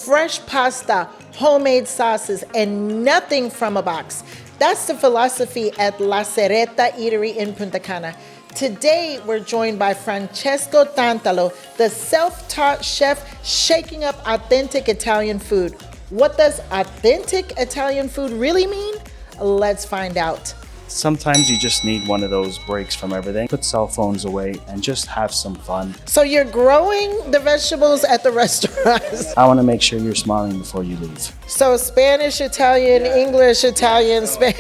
fresh pasta, homemade sauces, and nothing from a box. That's the philosophy at La Cereta Eatery in Punta Cana. Today, we're joined by Francesco Tantalo, the self-taught chef shaking up authentic Italian food. What does authentic Italian food really mean? Let's find out. Sometimes you just need one of those breaks from everything. Put cell phones away and just have some fun. So you're growing the vegetables at the restaurants. I want to make sure you're smiling before you leave. So Spanish, Italian, English, Italian, Spanish.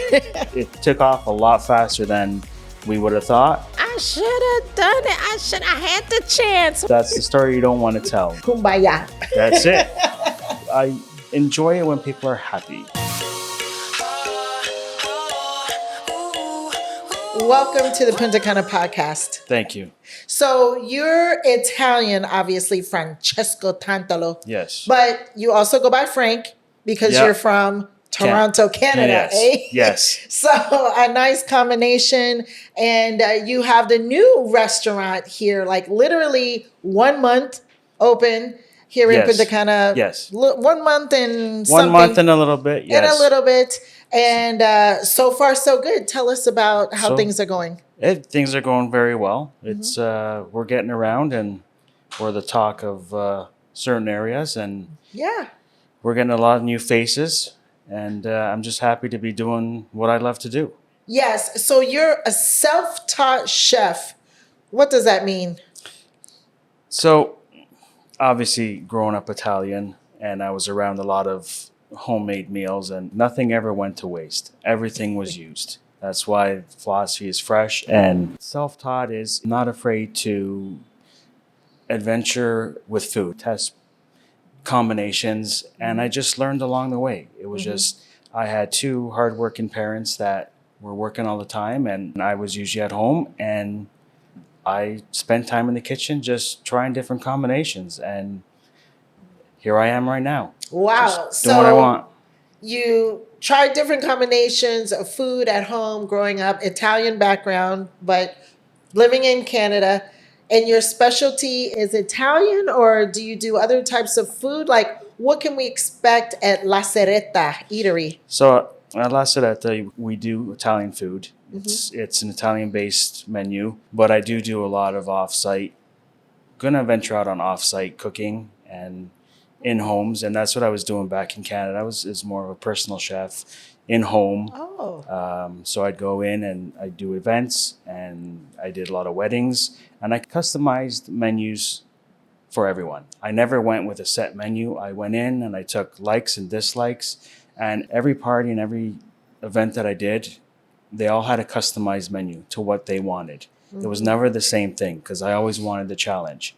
It took off a lot faster than we would have thought. I should have done it. I should have had the chance. That's the story you don't want to tell. Kumbaya. That's it. I enjoy it when people are happy. Welcome to the Punta Cana Podcast. Thank you. So you're Italian, obviously, Francesco Tantalo. Yes. But you also go by Frank because you're from Toronto, Canada, yes. eh? Yes. So a nice combination. And you have the new restaurant here, like literally 1 month open here in Punta Cana. Yes. 1 month and something. 1 month and a little bit, yes. And a little bit. And so far, so good. Tell us about how things are going. Things are going very well. It's we're getting around, and we're the talk of certain areas, and we're getting a lot of new faces. And I'm just happy to be doing what I love to do. Yes. So you're a self-taught chef. What does that mean? So obviously, growing up Italian, and I was around a lot of homemade meals, and nothing ever went to waste. Everything was used. That's why the philosophy is fresh, and self-taught is not afraid to adventure with food, test combinations, and I just learned along the way. It was just, I had two hardworking parents that were working all the time, and I was usually at home, and I spent time in the kitchen just trying different combinations, and here I am right now. Wow. Just doing what I want. You tried different combinations of food at home growing up, Italian background, but living in Canada. And your specialty is Italian, or do you do other types of food? Like, what can we expect at La Cereta Eatery? So at La Cereta, we do Italian food. It's an Italian-based menu, but I do a lot of off-site. Gonna venture out on off-site cooking and in homes, and that's what I was doing back in Canada. I was more of a personal chef in home. So I'd go in and I'd do events, and I did a lot of weddings, and I customized menus for everyone. I never went with a set menu. I went in and I took likes and dislikes, and every party and every event that I did, they all had a customized menu to what they wanted. It was never the same thing because I always wanted the challenge.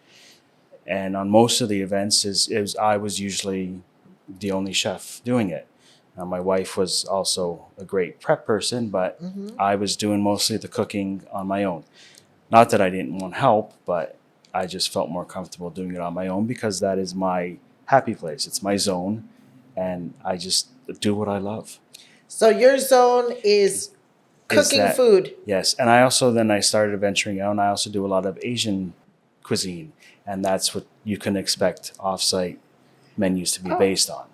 And on most of the events, I was usually the only chef doing it. My wife was also a great prep person, but I was doing mostly the cooking on my own. Not that I didn't want help, but I just felt more comfortable doing it on my own because that is my happy place. It's my zone, and I just do what I love. So your zone is cooking food. Yes, and I started venturing out, and I also do a lot of Asian cuisine. And that's what you can expect off-site menus to be based on.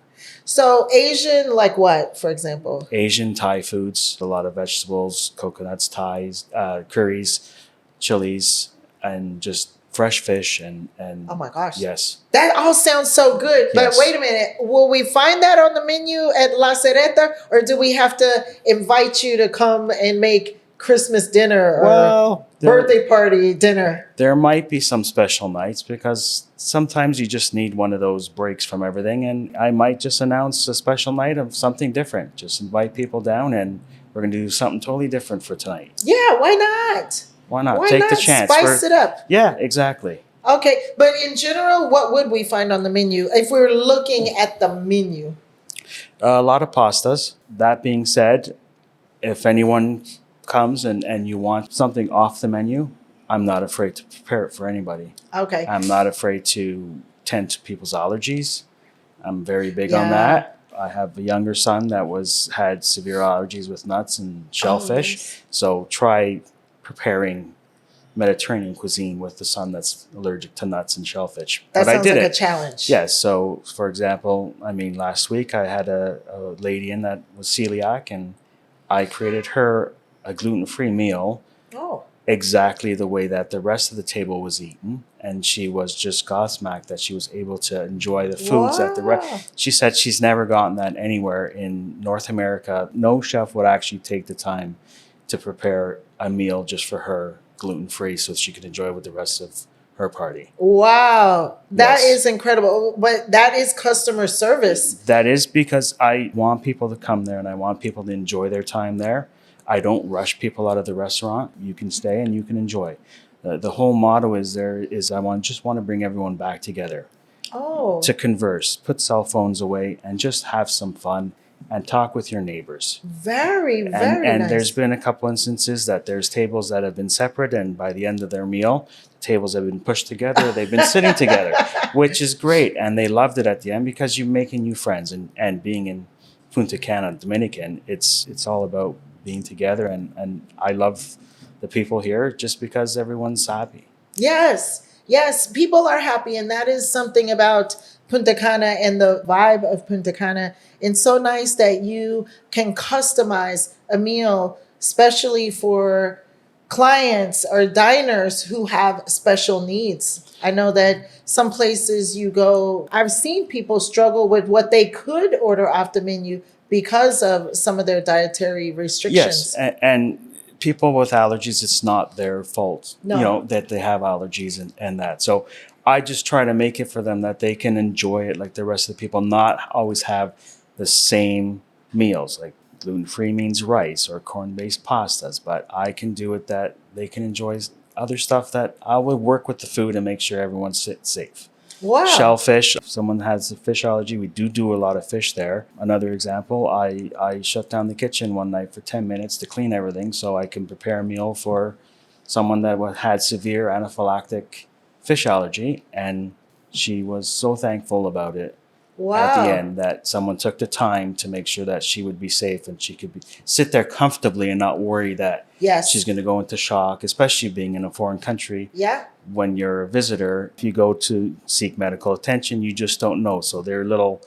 So Asian, like what, for example? Asian Thai foods, a lot of vegetables, coconuts, Thais, curries, chilies, and just fresh fish and oh my gosh. Yes. That all sounds so good. But wait a minute. Will we find that on the menu at La Cereta, or do we have to invite you to come and make Christmas dinner or birthday party dinner? There might be some special nights because sometimes you just need one of those breaks from everything, and I might just announce a special night of something different. Just invite people down, and we're going to do something totally different for tonight. Yeah, why not? Why not? Take the chance. Spice it up. Yeah, exactly. Okay, but in general, what would we find on the menu if we were looking at the menu? A lot of pastas. That being said, if anyone comes and you want something off the menu, I'm not afraid to prepare it for anybody. Okay. I'm not afraid to tend to people's allergies. I'm very big on that. I have a younger son that had severe allergies with nuts and shellfish. Nice. So try preparing Mediterranean cuisine with the son that's allergic to nuts and shellfish. That but sounds I did like it. a challenge. Yes. So, for example, I mean, last week I had a lady in that was celiac, and I created her a gluten-free meal Oh. exactly the way that the rest of the table was eaten. And she was just gobsmacked that she was able to enjoy the foods that Wow. she said she's never gotten that anywhere in North America. No chef would actually take the time to prepare a meal just for her gluten-free so she could enjoy it with the rest of her party. Wow. That Yes. is incredible. But that is customer service. That is because I want people to come there and I want people to enjoy their time there. I don't rush people out of the restaurant. You can stay and you can enjoy. The whole motto is I want to bring everyone back together Oh. to converse, put cell phones away, and just have some fun and talk with your neighbors. Very, And, very and nice. there's been a couple instances that there's tables that have been separate, and by the end of their meal, the tables have been pushed together. They've been sitting together, which is great. And they loved it at the end because you're making new friends. And being in Punta Cana, Dominican, it's all about being together. And I love the people here just because everyone's happy. Yes. Yes. People are happy. And that is something about Punta Cana and the vibe of Punta Cana. It's so nice that you can customize a meal, especially for clients or diners who have special needs. I know that some places you go, I've seen people struggle with what they could order off the menu because of some of their dietary restrictions. Yes, and people with allergies, it's not their fault, No. that they have allergies and that. So I just try to make it for them that they can enjoy it like the rest of the people, not always have the same meals. Like gluten-free means rice or corn-based pastas, but I can do it that they can enjoy other stuff that I will work with the food and make sure everyone's safe. Wow. Shellfish, if someone has a fish allergy, we do a lot of fish there. Another example, I shut down the kitchen one night for 10 minutes to clean everything so I can prepare a meal for someone that had severe anaphylactic fish allergy. And she was so thankful about it Wow. at the end that someone took the time to make sure that she would be safe and she could sit there comfortably and not worry that Yes. she's going to go into shock, especially being in a foreign country. Yeah. When you're a visitor, if you go to seek medical attention, you just don't know. So they're a little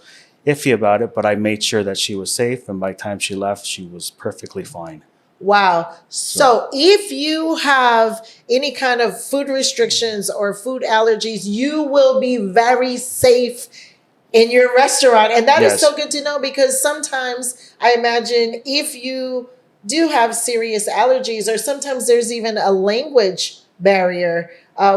iffy about it, but I made sure that she was safe. And by the time she left, she was perfectly fine. Wow. So if you have any kind of food restrictions or food allergies, you will be very safe in your restaurant. And that is Yes. so good to know, because sometimes I imagine if you do have serious allergies, or sometimes there's even a language barrier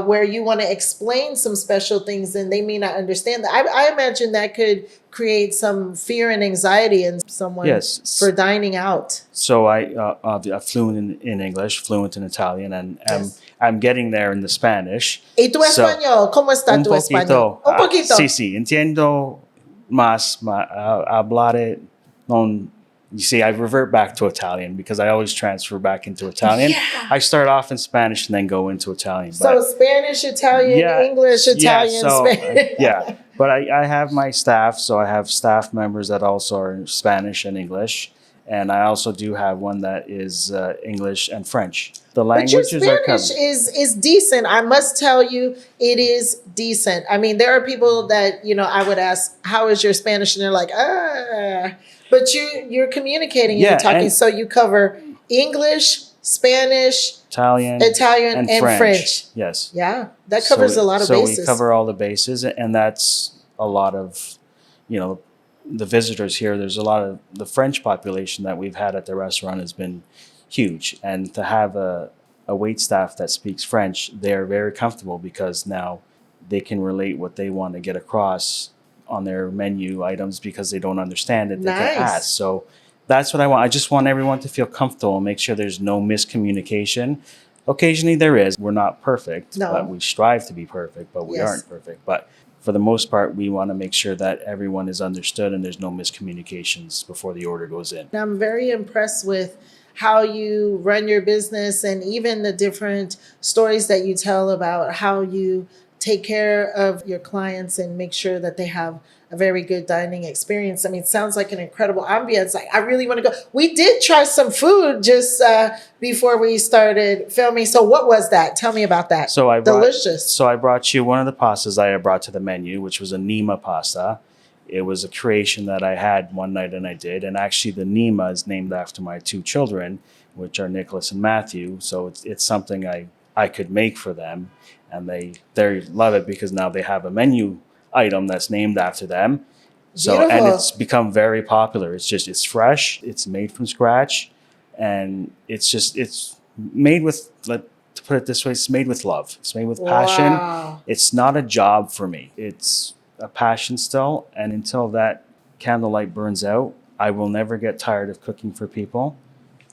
where you want to explain some special things and they may not understand that. I imagine that could create some fear and anxiety in someone Yes. for dining out. So I'm fluent in English, fluent in Italian, and Yes. I'm getting there in the Spanish. ¿Y tu So, español? ¿Cómo está un tu poquito. español? Un poquito. Sí, entiendo más, hablar non. You see, I revert back to Italian because I always transfer back into Italian. Yeah. I start off in Spanish and then go into Italian. So Spanish, Italian, English, Italian, Spanish. Yeah, but I have my staff, so I have staff members that also are Spanish and English, and I also do have one that is English and French. The But your languages are Spanish covered. is decent. I must tell you, it is decent. I mean, there are people that, I would ask, how is your Spanish? And they're like, but you're communicating, Yeah, you're talking. and- So you cover English, Spanish, Italian and French. Yes. Yeah, that covers a lot of so bases. we cover all the bases, and that's a lot of, the visitors here. There's a lot of the French population that we've had at the restaurant has been huge, and to have a wait staff that speaks French, they're very comfortable because now they can relate what they want to get across on their menu items because they don't understand it. They Nice. can ask. So that's what I want. I just want everyone to feel comfortable and make sure there's no miscommunication. Occasionally there is. We're not perfect, No. but we strive to be perfect, but we Yes. aren't perfect. But for the most part, we want to make sure that everyone is understood and there's no miscommunications before the order goes in. And I'm very impressed with how you run your business and even the different stories that you tell about how you take care of your clients and make sure that they have a very good dining experience. I mean, it sounds like an incredible ambience. Like, I really want to go. We did try some food just before we started filming. So what was that? Tell me about that. Delicious. So I brought you one of the pastas I brought to the menu, which was a Nima pasta. It was a creation that I had one night and I did. And actually the Nima is named after my two children, which are Nicholas and Matthew. So it's something I could make for them. And they love it because now they have a menu item that's named after them. So Beautiful. And it's become very popular. It's fresh, it's made from scratch, and it's made with, to put it this way, it's made with love. It's made with passion. Wow. It's not a job for me. It's a passion still, and until that candlelight burns out, I will never get tired of cooking for people.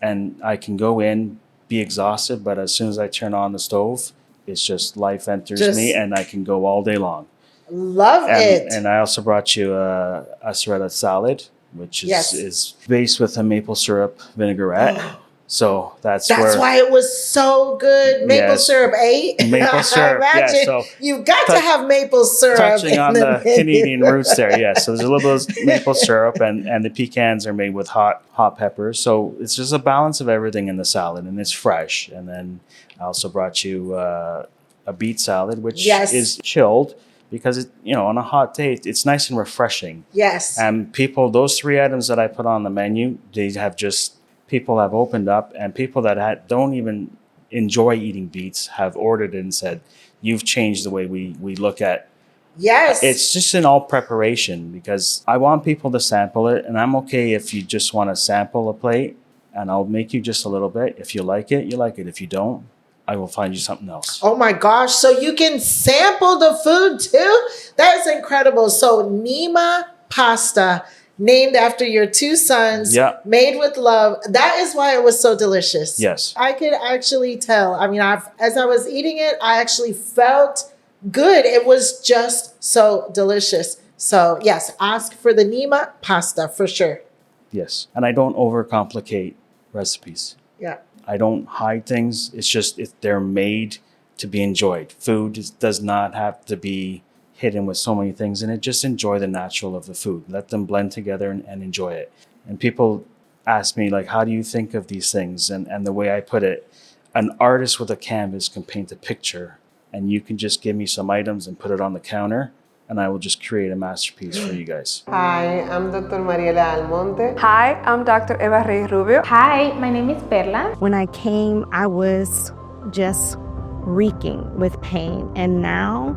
And I can go in, be exhausted, but as soon as I turn on the stove, it's just life enters me, and I can go all day long. Love it. And I also brought you a serrata salad, which is based with a maple syrup vinaigrette. So that's why it was so good. Maple syrup, eh? Maple syrup, yeah. So you've got to have maple syrup. Touching on the Canadian roots there, yes. So there's a little bit of maple syrup, and the pecans are made with hot peppers. So it's just a balance of everything in the salad, and it's fresh. And then I also brought you a beet salad, which is chilled because on a hot day it's nice and refreshing. Yes. And those three items that I put on the menu, people have opened up, and people that don't even enjoy eating beets have ordered it and said, "You've changed the way we look at." Yes. It's just in all preparation because I want people to sample it, and I'm okay if you just want to sample a plate, and I'll make you just a little bit. If you like it, you like it. If you don't, I will find you something else. Oh my gosh. So you can sample the food too? That is incredible. So Nima pasta, named after your two sons, made with love. That is why it was so delicious. Yes. I could actually tell. I mean, as I was eating it, I actually felt good. It was just so delicious. So yes, ask for the Nima pasta for sure. Yes. And I don't overcomplicate recipes. Yeah. I don't hide things. It's just they're made to be enjoyed. Food does not have to be hidden with so many things in it. Just enjoy the natural of the food. Let them blend together and enjoy it. And people ask me, like, how do you think of these things? And the way I put it, an artist with a canvas can paint a picture, and you can just give me some items and put it on the counter, and I will just create a masterpiece for you guys. Hi, I'm Dr. Mariela Almonte. Hi, I'm Dr. Eva Reyes Rubio. Hi, my name is Perla. When I came, I was just reeking with pain, and now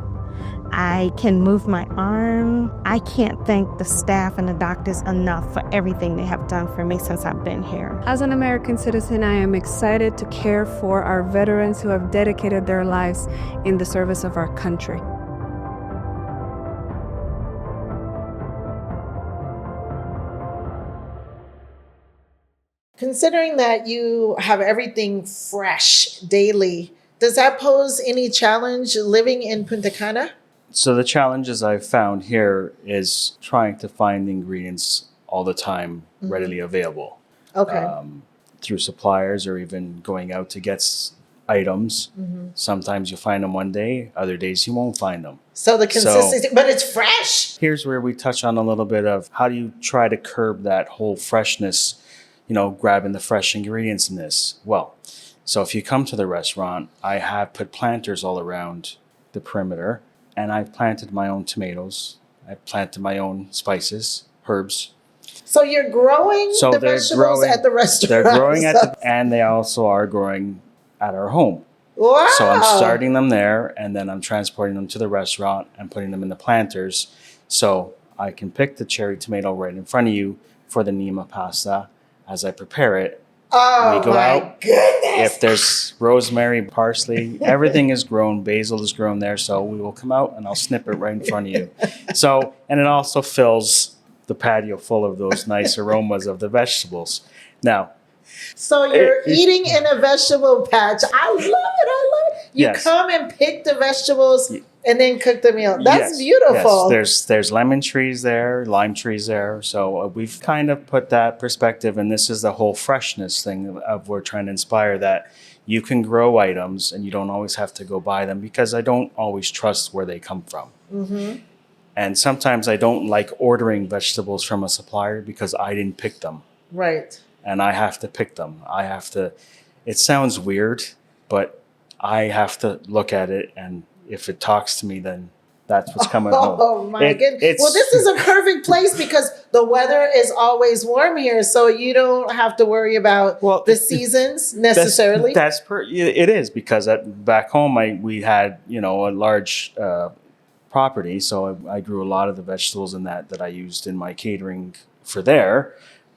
I can move my arm. I can't thank the staff and the doctors enough for everything they have done for me since I've been here. As an American citizen, I am excited to care for our veterans who have dedicated their lives in the service of our country. Considering that you have everything fresh daily, does that pose any challenge living in Punta Cana? So the challenges I've found here is trying to find the ingredients all the time readily available. Okay. Through suppliers or even going out to get items. Sometimes you find them one day, other days you won't find them. So the consistency, but it's fresh. Here's where we touch on a little bit of how do you try to curb that whole freshness, grabbing the fresh ingredients in this. Well, so if you come to the restaurant, I have put planters all around the perimeter, and I've planted my own tomatoes. I've planted my own spices, herbs. So you're growing the vegetables at the restaurant. They're growing and they also are growing at our home. Wow. So I'm starting them there, and then I'm transporting them to the restaurant and putting them in the planters. So I can pick the cherry tomato right in front of you for the Nima pasta. As I prepare it, we go out. Goodness. If there's rosemary, parsley, everything is grown. Basil is grown there. So we will come out and I'll snip it right in front of you. So, and it also fills the patio full of those nice aromas of the vegetables. Now, so you're eating in a vegetable patch. I love it. You come and pick the vegetables and then cook the meal. That's beautiful. Yes. There's lemon trees there, lime trees there. So we've kind of put that perspective, and this is the whole freshness thing of we're trying to inspire that you can grow items and you don't always have to go buy them, because I don't always trust where they come from. And sometimes I don't like ordering vegetables from a supplier because I didn't pick them. Right. And I have to pick them. It sounds weird, but I have to look at it. And if it talks to me, then that's what's coming home. Oh my goodness. Well, this is a perfect place because the weather is always warm here. So you don't have to worry about the seasons necessarily. It is because back home we had, a large property. So I grew a lot of the vegetables in that I used in my catering for there.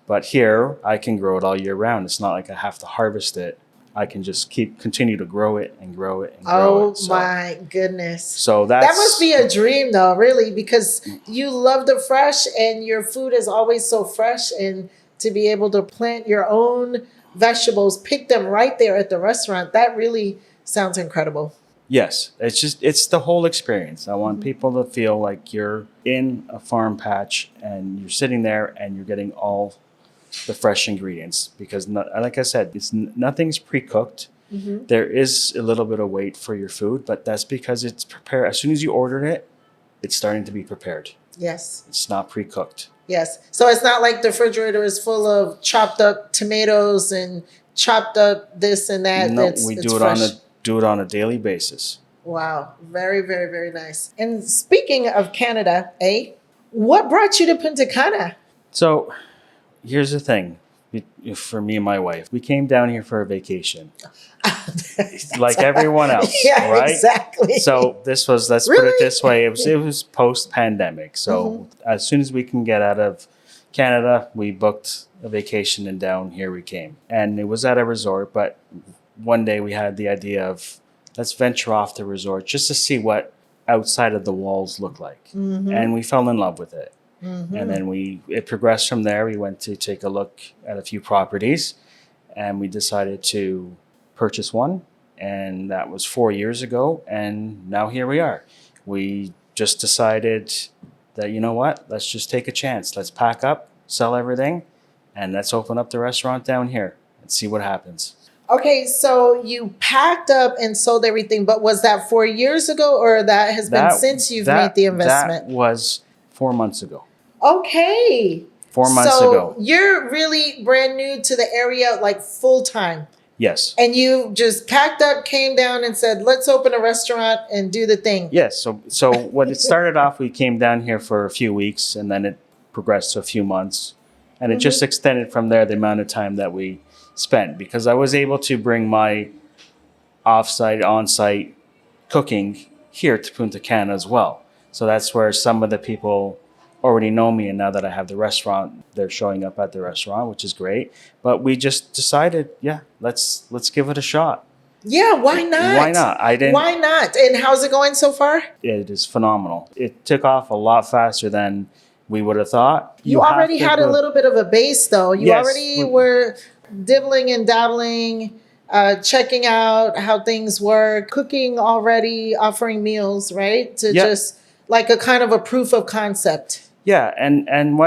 But here I can grow it all year round. It's not like I have to harvest it. I can just continue to grow it and grow it and grow it. Oh my goodness. So that must be a dream though, really, because you love the fresh and your food is always so fresh, and to be able to plant your own vegetables, pick them right there at the restaurant, that really sounds incredible. Yes, it's the whole experience. I want people to feel like you're in a farm patch and you're sitting there and you're getting all the fresh ingredients, because like I said, nothing's pre-cooked. There is a little bit of wait for your food, but that's because it's prepared. As soon as you ordered it, it's starting to be prepared. Yes. It's not pre-cooked. Yes. So it's not like the refrigerator is full of chopped up tomatoes and chopped up this and that. No, we do it on a daily basis. Wow. Very, very, very nice. And speaking of Canada, what brought you to Punta Cana? So here's the thing. For me and my wife, we came down here for a vacation. Like everyone else, right? Exactly. So let's put it this way, it was post-pandemic. So as soon as we can get out of Canada, we booked a vacation and down here we came. And it was at a resort, but one day we had the idea of let's venture off the resort just to see what outside of the walls look like. And we fell in love with it. And then it progressed from there. We went to take a look at a few properties and we decided to purchase one. And that was 4 years ago. And now here we are. We just decided that, you know what, let's just take a chance. Let's pack up, sell everything, and let's open up the restaurant down here and see what happens. Okay, so you packed up and sold everything, but was that 4 years ago, or that has been since you've made the investment? That was 4 months ago. Okay. 4 months ago. So you're really brand new to the area, like full time. Yes. And you just packed up, came down and said, let's open a restaurant and do the thing. Yes. So when it started off, we came down here for a few weeks and then it progressed to a few months. And it just extended from there the amount of time that we spent, because I was able to bring my off-site, on-site cooking here to Punta Cana as well. So that's where some of the people already know me, and now that I have the restaurant, they're showing up at the restaurant, which is great. But we just decided, let's give it a shot. Yeah, why not? Why not? Why not? And how's it going so far? It is phenomenal. It took off a lot faster than we would have thought. You already had a little bit of a base, though. You already were dibbling and dabbling, checking out how things work, cooking already, offering meals, right? Just like a kind of a proof of concept. Yeah, and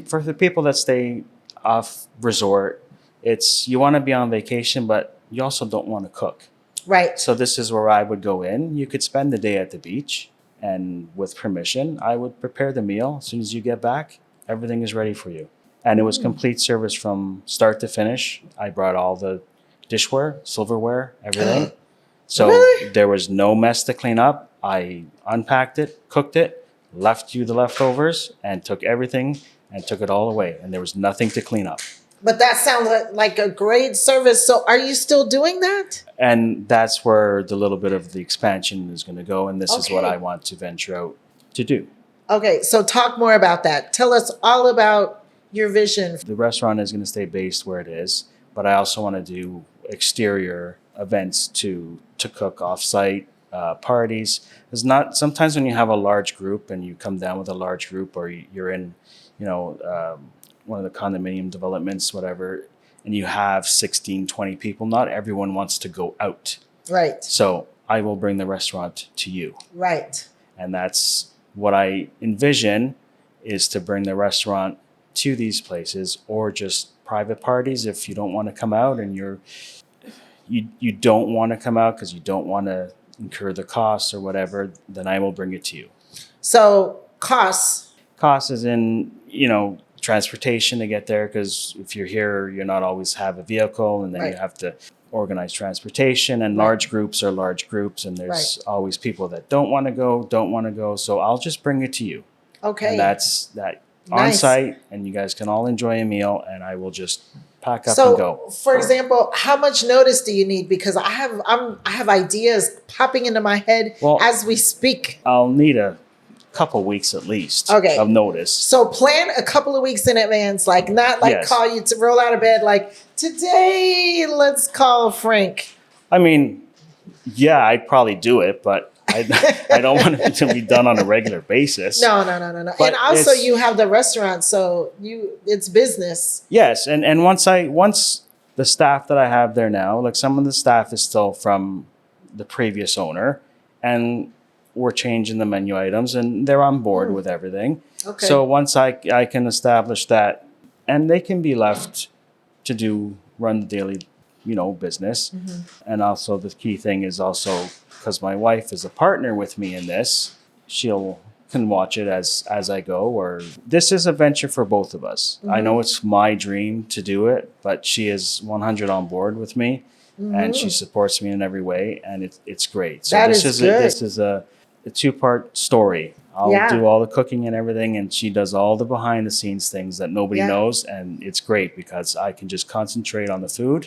for the people that stay off resort, it's you want to be on vacation, but you also don't want to cook. Right. So this is where I would go in. You could spend the day at the beach, and with permission, I would prepare the meal. As soon as you get back, everything is ready for you. And it was complete service from start to finish. I brought all the dishware, silverware, everything. So there was no mess to clean up. I unpacked it, cooked it, left you the leftovers, and took everything and took it all away. And there was nothing to clean up. But that sounds like a great service. So are you still doing that? And that's where the little bit of the expansion is going to go. And this is what I want to venture out to do. Okay, so talk more about that. Tell us all about your vision. The restaurant is going to stay based where it is, but I also want to do exterior events to cook off-site, parties. It's not sometimes when you have a large group and you come down with a large group, or you're in, one of the condominium developments, whatever, and you have 16, 20 people, not everyone wants to go out. Right. So I will bring the restaurant to you. Right. And that's what I envision, is to bring the restaurant to these places, or just private parties. If you don't want to come out and you don't want to come out because you don't want to incur the costs or whatever, then I will bring it to you. So costs. Cost is in, transportation to get there, because if you're here, you're not always have a vehicle, and then Right. you have to organize transportation, and Right. large groups are large groups, and there's always people that don't want to go. So I'll just bring it to you. Okay. And that's that on Nice. site, and you guys can all enjoy a meal, and I will just pack up So, and go. for example, how much notice do you need? Because I have ideas popping into my head Well, as we speak. I'll need a couple weeks at least Okay. of notice. So plan a couple of weeks in advance, like not like Yes. call you to roll out of bed, like today, let's call Frank. I mean, yeah, I'd probably do it, but I don't want it to be done on a regular basis. No. But And also it's- you have the restaurant, so it's business. Yes, and once the staff that I have there now, like some of the staff is still from the previous owner, and we're changing the menu items, and they're on board with everything. Okay. So once I can establish that, and they can be left to run the daily, business. Mm-hmm. And also the key thing is also, because my wife is a partner with me in this, can watch it as I go, or this is a venture for both of us. I know it's my dream to do it, but she is 100 on board with me, and she supports me in every way, and it's great. So That this is this good. is a two-part story. I'll Yeah. do all the cooking and everything, and she does all the behind the scenes things that nobody Yeah. knows, and it's great because I can just concentrate on the food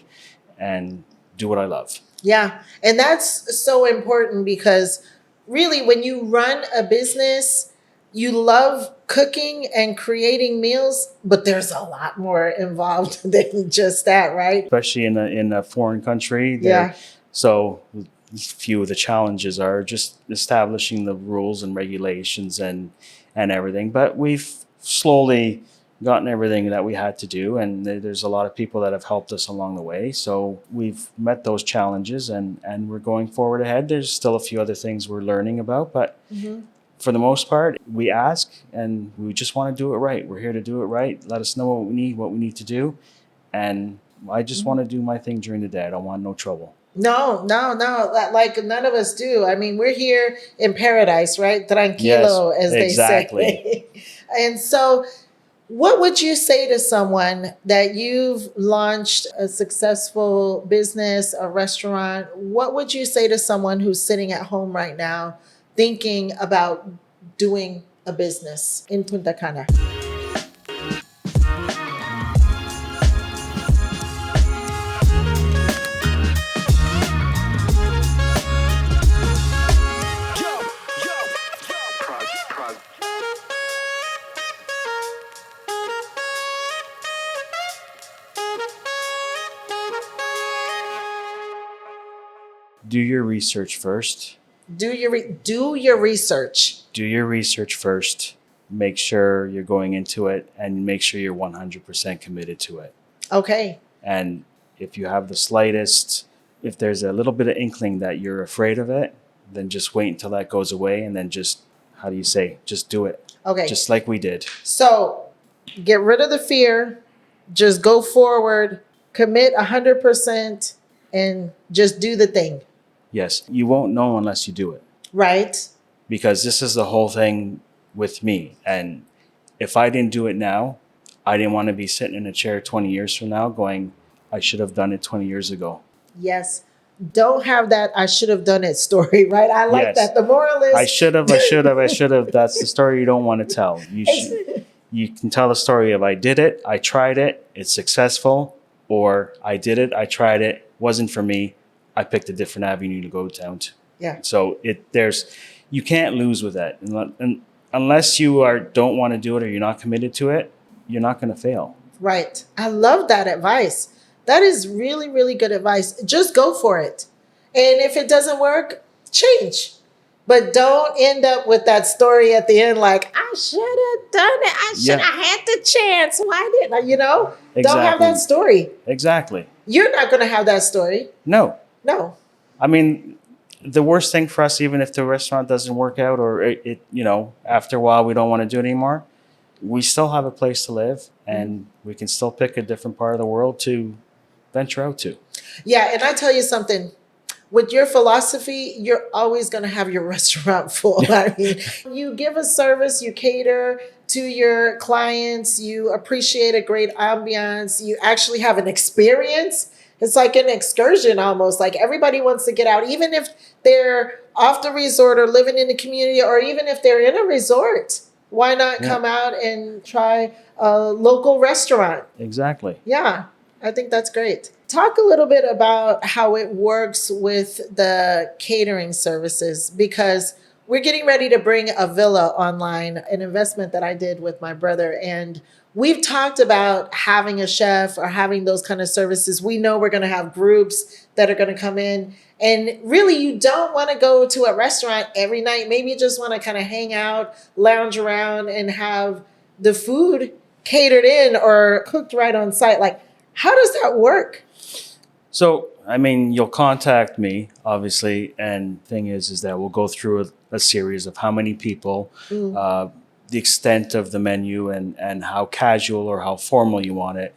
and do what I love. Yeah. And that's so important because really when you run a business, you love cooking and creating meals, but there's a lot more involved than just that, right? Especially in a foreign country. Yeah. So few of the challenges are just establishing the rules and regulations and everything. But we've slowly gotten everything that we had to do, and there's a lot of people that have helped us along the way. So we've met those challenges, and we're going forward ahead. There's still a few other things we're learning about, but for the most part, we ask and we just want to do it right. We're here to do it right. Let us know what we need to do. And I just want to do my thing during the day. I don't want no trouble. No, like none of us do. I mean, we're here in paradise, right? Tranquilo, Yes, as they exactly. say. And so, what would you say to someone that you've launched a successful business, a restaurant? What would you say to someone who's sitting at home right now thinking about doing a business in Punta Cana? Do your research first. Do your research. Do your research first. Make sure you're going into it, and make sure you're 100% committed to it. Okay. And if you have the slightest, if there's a little bit of inkling that you're afraid of it, then just wait until that goes away, and then just do it. Okay. Just like we did. So get rid of the fear, just go forward, commit 100%, and just do the thing, Yes, you won't know unless you do it, right? because this is the whole thing with me. And if I didn't do it now, I didn't want to be sitting in a chair 20 years from now going, I should have done it 20 years ago. Yes. Don't have that I should have done it story, right? I like Yes. that. The moral is I should have. That's the story you don't want to tell. You can tell the story of I did it, I tried it, it's successful, or I did it, I tried it, wasn't for me, I picked a different avenue to go down to. Yeah. So you can't lose with that. And unless you don't want to do it or you're not committed to it, you're not going to fail. Right. I love that advice. That is really, really good advice. Just go for it. And if it doesn't work, change. But don't end up with that story at the end like, I should have done it. I should have had the chance. Why didn't I? Don't have that Exactly. story. Exactly. You're not going to have that story. No. No. I mean, the worst thing for us, even if the restaurant doesn't work out or it after a while we don't want to do it anymore, we still have a place to live, and we can still pick a different part of the world to venture out to. Yeah. And I tell you something, with your philosophy, you're always going to have your restaurant full. I mean, you give a service, you cater to your clients, you appreciate a great ambiance, you actually have an experience. It's like an excursion almost. Like everybody wants to get out, even if they're off the resort or living in the community, or even if they're in a resort. Why not come out and try a local restaurant? Exactly. Yeah, I think that's great. Talk a little bit about how it works with the catering services, because we're getting ready to bring a villa online, an investment that I did with my brother. And we've talked about having a chef or having those kind of services. We know we're going to have groups that are going to come in. And really, you don't want to go to a restaurant every night. Maybe you just want to kind of hang out, lounge around, and have the food catered in or cooked right on site. Like, how does that work? So, I mean, you'll contact me, obviously, and thing is that we'll go through a series of how many people, the extent of the menu, and how casual or how formal you want it.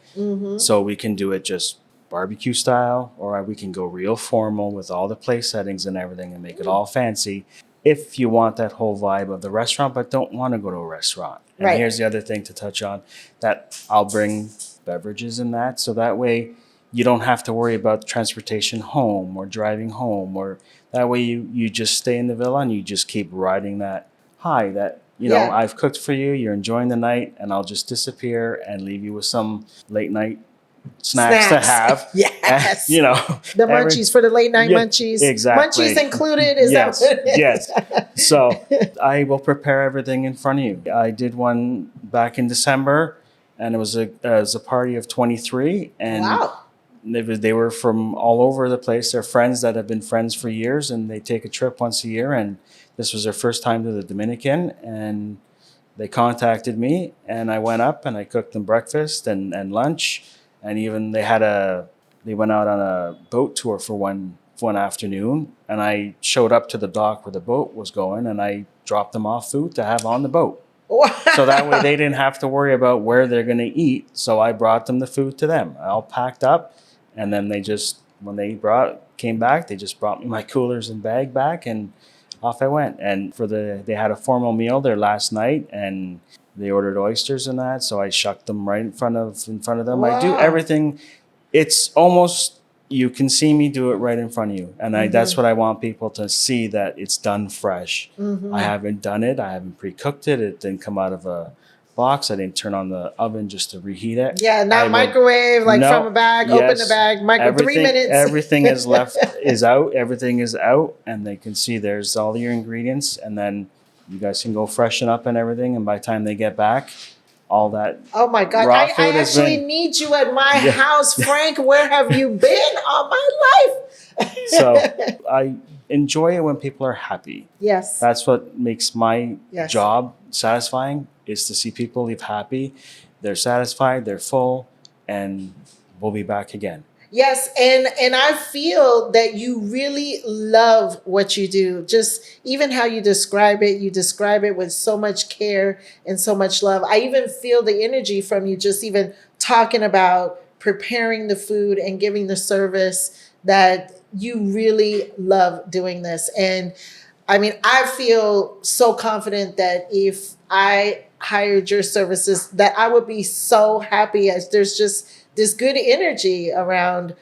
So we can do it just barbecue style, or we can go real formal with all the place settings and everything and make it all fancy. If you want that whole vibe of the restaurant, but don't want to go to a restaurant. And Right. here's the other thing to touch on, that I'll bring beverages in that. So that way you don't have to worry about transportation home or driving home, or that way you just stay in the villa and you just keep riding that high that, you know, Yeah. I've cooked for you, you're enjoying the night, and I'll just disappear and leave you with some late night snacks to have. Yes. And, you know, The munchies for the late night Yeah, munchies. exactly. Munchies included. Is Yes, that what it is? yes. So I will prepare everything in front of you. I did one back in December, and it was a party of 23, and Wow. they were from all over the place. They're friends that have been friends for years, and they take a trip once a year. And this was their first time to the Dominican, and they contacted me, and I went up and I cooked them breakfast and lunch, and even they went out on a boat tour for one afternoon, and I showed up to the dock where the boat was going, and I dropped them off food to have on the boat. So that way they didn't have to worry about where they're going to eat. So I brought them the food to them, all packed up. And then they just, when they came back, they just brought me my coolers and bag back, and off I went. And they had a formal meal there last night, and they ordered oysters and that. So I shucked them right in front of them. Wow. I do everything. It's almost, you can see me do it right in front of you. And that's what I want people to see, that it's done fresh. I haven't done it. I haven't pre-cooked it. It didn't come out of a box. I didn't turn on the oven just to reheat it. Yeah, not microwave, from a bag, open the bag, 3 minutes. Everything is out. Everything is out, and they can see there's all your ingredients, and then you guys can go freshen up and everything. And by the time they get back, all that. Oh my God. raw I food has actually been- need you at my house, Frank. Where have you been all my life? So I enjoy it when people are happy. Yes. That's what makes my Yes. job satisfying, is to see people leave happy. They're satisfied, they're full, and we'll be back again. Yes, and I feel that you really love what you do. Just even how you describe it with so much care and so much love. I even feel the energy from you, just even talking about preparing the food and giving the service, that you really love doing this. And I mean, I feel so confident that if I hired your services, that I would be so happy, as there's just this good energy around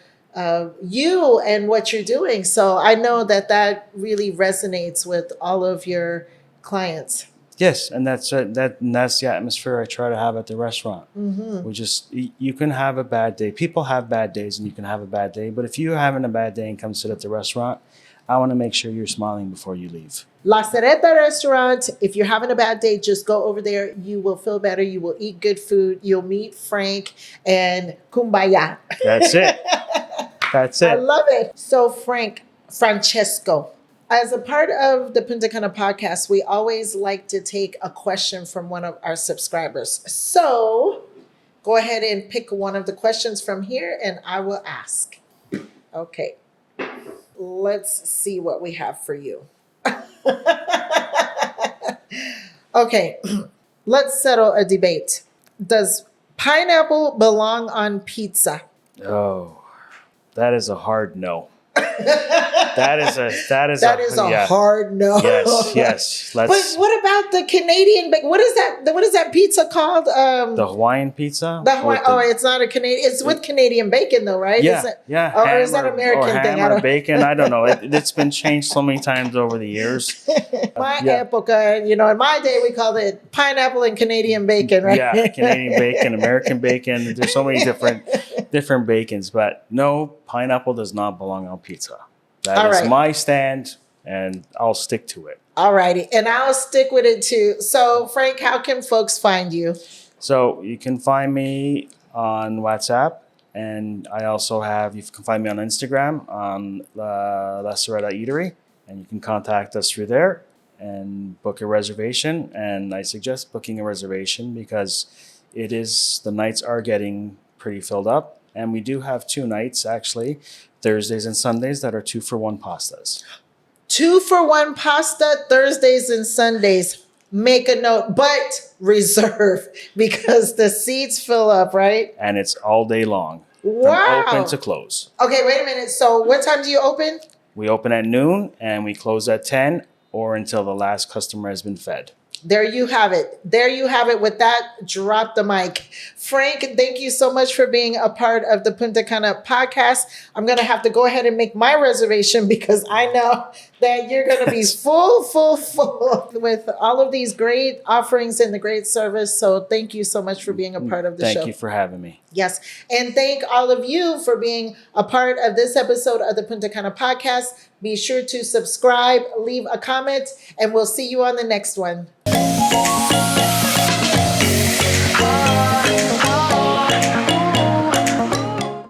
you and what you're doing. So I know that really resonates with all of your clients. Yes, and that's the atmosphere I try to have at the restaurant. We just, you can have a bad day. People have bad days, and you can have a bad day. But if you're having a bad day and come sit at the restaurant, I want to make sure you're smiling before you leave. La Cereta Restaurant. If you're having a bad day, just go over there. You will feel better. You will eat good food. You'll meet Frank, and kumbaya. That's it. That's I it. love it. So Francesco, as a part of the Punta Cana Podcast, we always like to take a question from one of our subscribers. So go ahead and pick one of the questions from here, and I will ask. Okay. Let's see what we have for you. Okay. Let's settle a debate. Does pineapple belong on pizza? Oh, that is a hard no. That is a hard no. Yes. But what about the Canadian? What is that? What is that pizza called? The Hawaiian pizza. It's not a Canadian. It's with Canadian bacon, though, right? Yeah, Or is that American thing? Ham or bacon. I don't know. It's been changed so many times over the years. My época, in my day, we called it pineapple and Canadian bacon, right? Yeah, Canadian bacon, American bacon. There's so many different bacons, but no, pineapple does not belong on pizza. That is my stand, and I'll stick to it. All righty. And I'll stick with it too. So, Frank, how can folks find you? So you can find me on WhatsApp, and you can find me on Instagram on La Serrata Eatery, and you can contact us through there and book a reservation. And I suggest booking a reservation because the nights are getting pretty filled up. And we do have 2 nights, actually, Thursdays and Sundays, that are 2-for-1 pastas. 2-for-1 pasta, Thursdays and Sundays. Make a note, but reserve because the seats fill up, right? And it's all day long. Wow. From open to close. Okay, wait a minute. So what time do you open? We open at noon and we close at 10 or until the last customer has been fed. There you have it. With that, drop the mic. Frank, thank you so much for being a part of the Punta Cana podcast. I'm going to have to go ahead and make my reservation because I know that you're going to be full with all of these great offerings and the great service. So thank you so much for being a part of the show. Thank you for having me. Yes. And thank all of you for being a part of this episode of the Punta Cana podcast. Be sure to subscribe, leave a comment, and we'll see you on the next one.